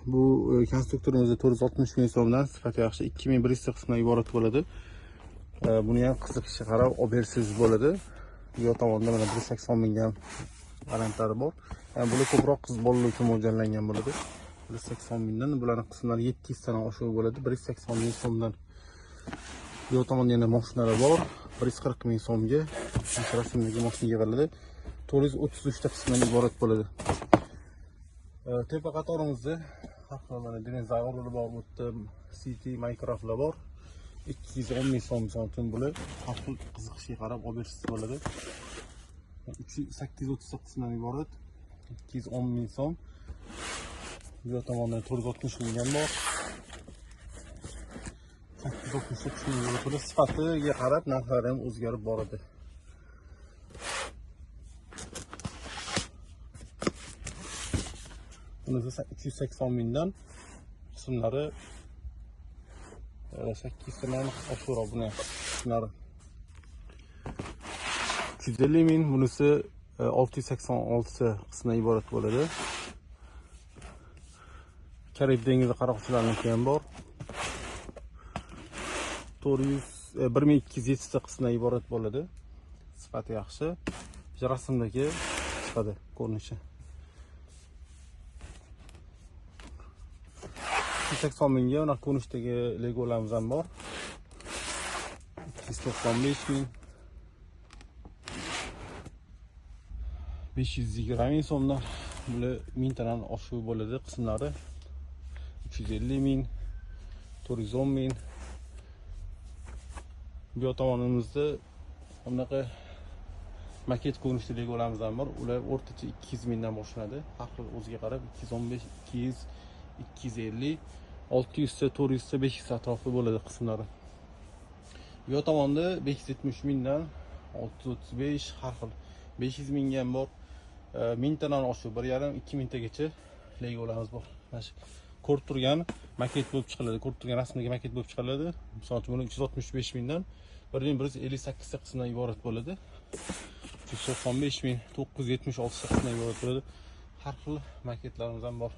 Bu konstruktorimizda 460 ming so'mdan sifati yaxshi 2100 qismdan iborat bo'ladi. Buni ham qiziqishga qarab olib bersangiz bo'ladi. Bu tomonda mana 180 mingga balandlari bor. Yani bular ko'proq qiz bolalar uchun mo'ljallangan bo'ladi. 180 mingdan bularning qismlari 700 tadan oshiq bo'ladi. 180 ming so'mdan. Bu tomonda yana mashinalar bor. 140 ming so'mga rasmdagi mashina yig'iladi. 433 ta qismdan iborat bo'ladi. Tepa qatorimizda har xil mana dinozavrlar bor, bu yerda City Minecraftlar bor. 210 ming so'm uchun bular har xil qiziqishga qarab olib berishsiz bo'ladi. 830 qismdan iborat 210 ming so'm. Bu tomonda 460 ming ham bor. 869 ming pul sifatiga qarab narxlari ham o'zgarib boradi. Bunisi 380 mingdan qismlari 8 tadan oshiqroq buni qismlari. 350 ming, bunisi 686 qismdan iborat bo'ladi. Karib dengizi qaroqchilarniki ham bor. 1207 ta qismdan iborat bo'ladi. Sifati yaxshi. Rasmdagi chiqadi ko'rinishi. 80 mingga unaqa ko'rinishdagi legolarimiz ham bor. 295 ming. 520 ming so'mdan bular 1000 tadan oshiq bo'ladi qismlari. 350 ming, 410 ming. Bu tomonimizda bunaqa maket ko'rinishli legolarimiz ham bor. Ular o'rtacha 200 mingdan boshlanadi. Har xil o'ziga qarab 215, 200, 250, 600 ta, 400 ta, 500 ta atrofi bo'ladi qismlari. Bu tomonda 570 mingdan 635 har xil 500 mingga ham bor. 1000 tadan oshiq 1.5 2000 tagacha legolarimiz bor. Mana shu ko'rib turgan maket bo'lib chiqiladi. Ko'rib turgan rasmdagi maket bo'lib chiqiladi. Misol uchun buni 365 mingdan 1158 ta qismdan iborat bo'ladi. 395 ming, 976 ta qismdan iborat bo'ladi. Har xil maketlarimiz ham bor.